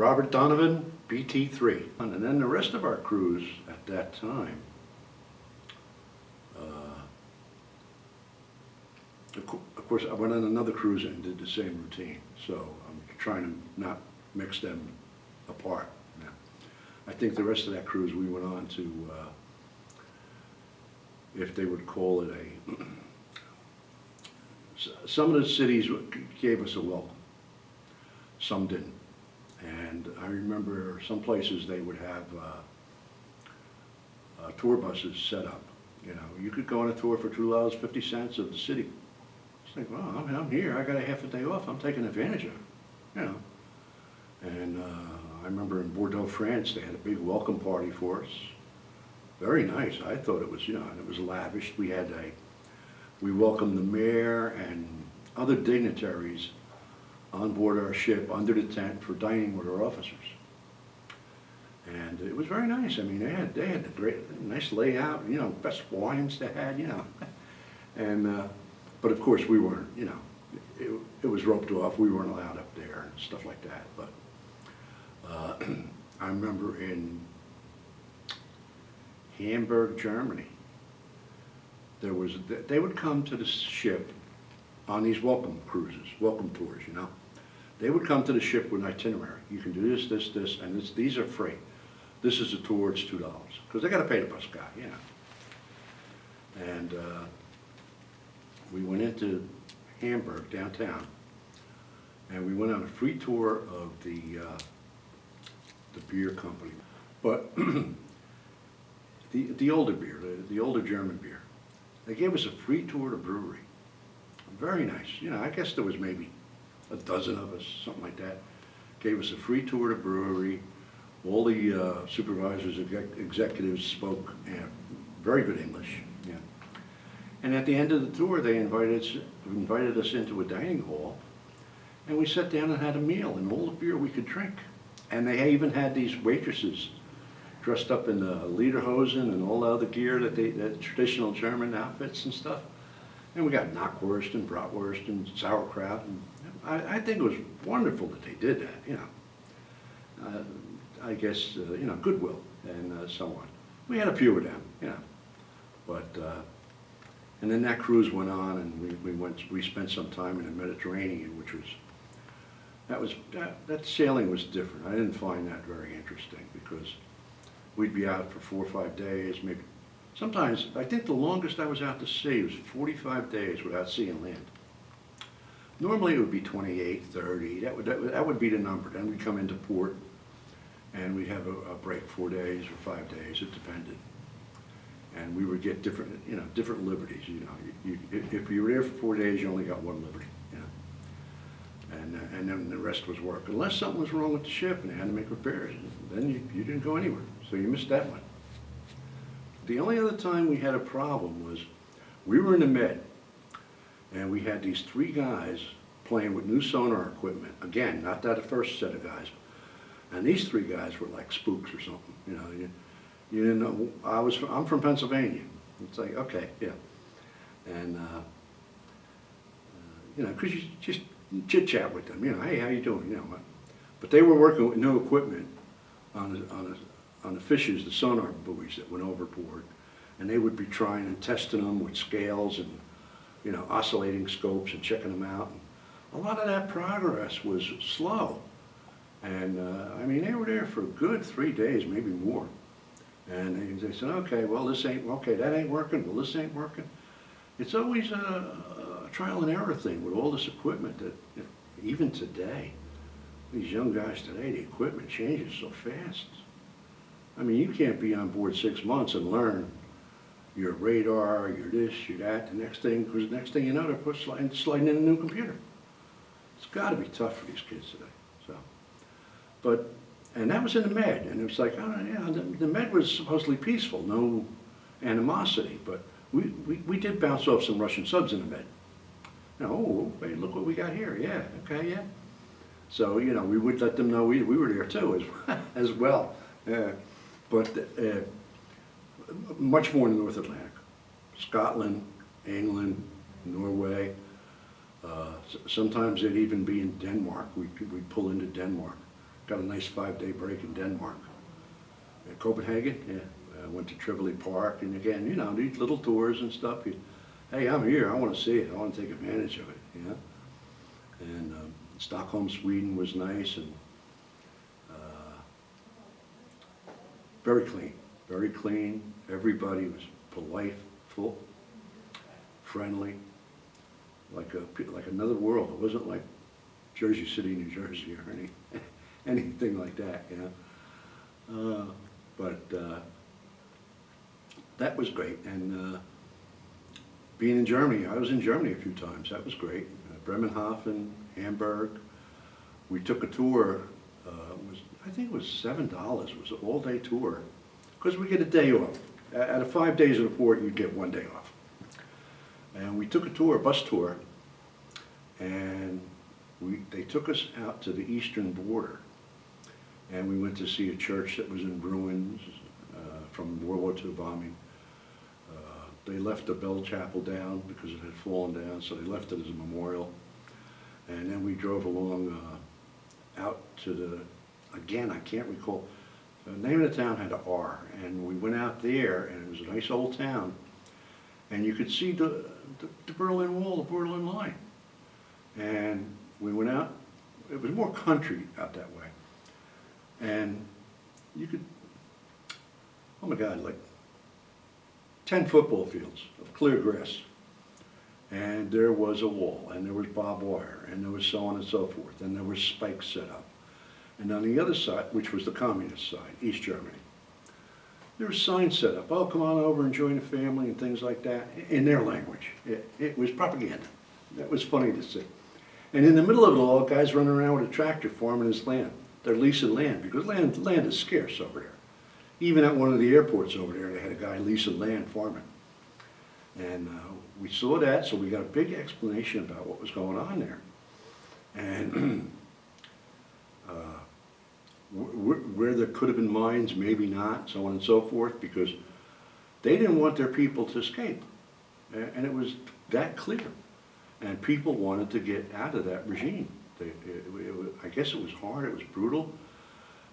Robert Donovan, BT3. And then the rest of our crews at that time, of course, I went on another cruise and did the same routine, so I'm trying to not mix them apart. Now, I think the rest of that cruise we went on to, if they would call it a, some of the cities gave us a welcome, some didn't. And I remember some places they would have tour buses set up. You know, you could go on a tour for $2.50 of the city. It's like, well, I'm here, I got a half a day off, I'm taking advantage of it, you know. And I remember in Bordeaux, France, they had a big welcome party for us. Very nice. I thought it was, you know, and it was lavish. We welcomed the mayor and other dignitaries on board our ship under the tent for dining with our officers. And it was very nice. I mean, they had the great, nice layout, you know, best wines they had, you know. And, but of course we weren't, you know, it was roped off. We weren't allowed up there and stuff like that. But I remember in Hamburg, Germany, they would come to the ship on these welcome cruises, welcome tours, you know. They would come to the ship with an itinerary. You can do this, this, this, and these are free. This is a tour, it's $2, because they got to pay the bus guy, you know. And we went into Hamburg, downtown, and we went on a free tour of the beer company. But the older beer, the older German beer, they gave us a free tour to brewery. Very nice. You know, I guess there was maybe a dozen of us, something like that. Gave us a free tour to brewery. All the supervisors, executives spoke very good English. Yeah. And at the end of the tour, they invited us into a dining hall, and we sat down and had a meal and all the beer we could drink. And they even had these waitresses dressed up in the lederhosen and all the other gear the traditional German outfits and stuff. And we got knockwurst and bratwurst and sauerkraut, and I think it was wonderful that they did that, you know. I guess, you know, goodwill and so on. We had a few of them, you know. But, and then that cruise went on, and we spent some time in the Mediterranean, which was, that sailing was different. I didn't find that very interesting because we'd be out for 4 or 5 days, maybe. Sometimes, I think the longest I was out to sea was 45 days without seeing land. Normally it would be 28, 30, that would be the number. Then we'd come into port and we'd have a break 4 days or 5 days, it depended. And we would get different, you know, different liberties, you know. If you were there for 4 days, you only got one liberty, you know. And then the rest was work. Unless something was wrong with the ship and they had to make repairs, then you didn't go anywhere, so you missed that one. The only other time we had a problem was we were in the Med, and we had these 3 guys playing with new sonar equipment. Again, not that first set of guys. And these 3 guys were like spooks or something. You know, you didn't know. I'm from Pennsylvania. It's like, okay, yeah. And, you know, because you just chit-chat with them. You know, hey, how you doing? You know, but they were working with new equipment on the fishes, the sonar buoys that went overboard, and they would be trying and testing them with scales and, you know, oscillating scopes and checking them out. And a lot of that progress was slow, and I mean, they were there for a good 3 days, maybe more. And they said, okay, well, this ain't, okay, that ain't working, well, this ain't working. It's always a trial and error thing with all this equipment that, you know, even today, these young guys today, the equipment changes so fast. I mean, you can't be on board 6 months and learn your radar, your this, your that, the next thing, because the next thing you know, they're sliding in a new computer. It's got to be tough for these kids today. So, but, and that was in the Med, and it was like, oh yeah, the Med was supposedly peaceful, no animosity, but we did bounce off some Russian subs in the Med. You know, oh, wait, look what we got here, yeah, okay, yeah. So, you know, we would let them know we were there too, as well. But much more in the North Atlantic. Scotland, England, Norway. Sometimes it'd even be in Denmark. We'd pull into Denmark. got a nice 5-day break in Denmark. Copenhagen, yeah. I went to Tivoli Park, and again, you know, these little tours and stuff. Hey, I'm here, I want to see it, I want to take advantage of it, you know. And Stockholm, Sweden was nice, and very clean, very clean. Everybody was polite, full, friendly, like another world. It wasn't like Jersey City, New Jersey, or anything like that, you know. But that was great. And being in Germany, I was in Germany a few times. That was great. Bremerhaven, Hamburg. We took a tour. I think it was $7. It was an all-day tour, because we get a day off. Out of 5 days in the port, you get 1 day off. And we took a tour, a bus tour, and they took us out to the eastern border. And we went to see a church that was in ruins from World War II bombing. They left the bell chapel down because it had fallen down, so they left it as a memorial. And then we drove along out to the, again, I can't recall, the name of the town had an R, and we went out there, and it was a nice old town, and you could see the Berlin Wall, the Berlin Line. And we went out, it was more country out that way. And you could, oh my God, like 10 football fields of clear grass. And there was a wall, and there was barbed wire, and there was so on and so forth, and there were spikes set up. And on the other side, which was the communist side, East Germany, there were signs set up, oh, come on over and join the family and things like that, in their language. It was propaganda. That was funny to see. And in the middle of it all, guys running around with a tractor farming his land. They're leasing land, because land is scarce over there. Even at one of the airports over there, they had a guy leasing land farming. And we saw that, so we got a big explanation about what was going on there. And where there could have been mines, maybe not, so on and so forth, because they didn't want their people to escape. And it was that clear. And people wanted to get out of that regime. I guess it was hard, it was brutal.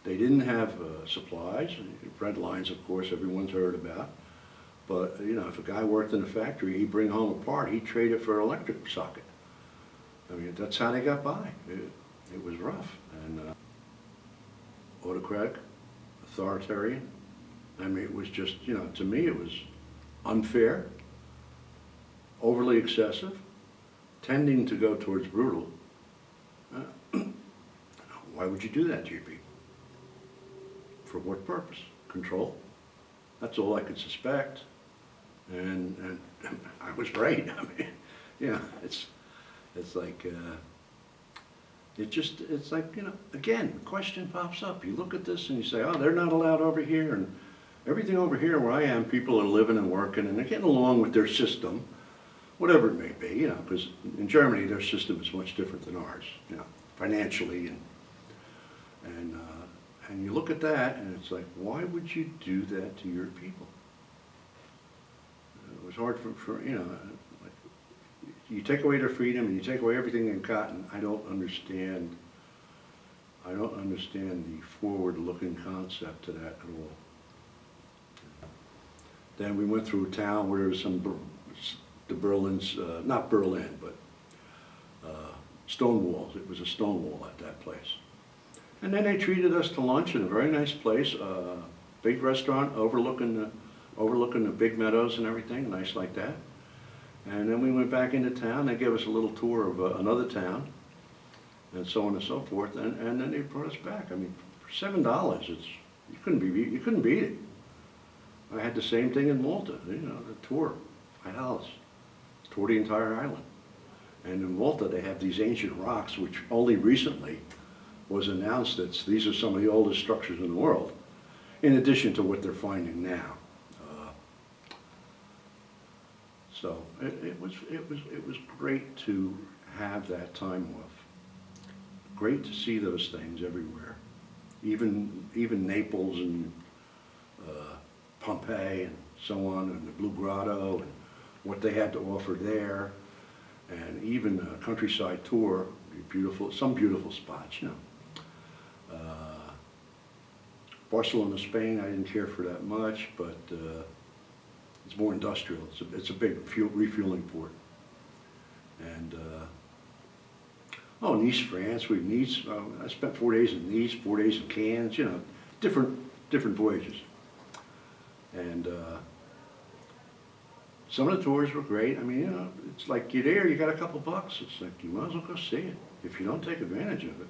They didn't have supplies. Red lines, of course, everyone's heard about. But, you know, if a guy worked in a factory, he'd bring home a part, he'd trade it for an electric socket. I mean, that's how they got by. It was rough. And autocratic, authoritarian. I mean, it was just, you know, to me it was unfair, overly excessive, tending to go towards brutal. Why would you do that to your people? For what purpose? Control? That's all I could suspect. And I was right. I mean, yeah, it's like, it's like, you know, again, the question pops up. You look at this and you say, oh, they're not allowed over here, and everything over here where I am, people are living and working, and they're getting along with their system, whatever it may be, you know, because in Germany, their system is much different than ours, you know, financially, and you look at that, and it's like, why would you do that to your people? It was hard for you know, like, you take away their freedom and you take away everything they've gotten. I don't understand the forward-looking concept to that at all. Then we went through a town where there was the Berlin's, not Berlin, but stone walls. It was a stone wall at that place. And then they treated us to lunch in a very nice place, big restaurant overlooking the big meadows and everything, nice like that. And then we went back into town. They gave us a little tour of another town, and so on and so forth. And then they brought us back. I mean, for $7, you couldn't beat it. I had the same thing in Malta. You know, the tour, $5. Tour the entire island. And in Malta, they have these ancient rocks, which only recently was announced that these are some of the oldest structures in the world, in addition to what they're finding now. So it was great to have that time off. Great to see those things everywhere, even Naples and Pompeii and so on, and the Blue Grotto and what they had to offer there, and even a countryside tour, some beautiful spots, you know. Barcelona, Spain, I didn't care for that much, but it's more industrial. It's a big refueling port. And oh, Nice, France. I spent 4 days in Nice, 4 days in Cannes. You know, different voyages. And some of the tours were great. I mean, you know, it's like you're there, you got a couple bucks. It's like you might as well go see it if you don't take advantage of it.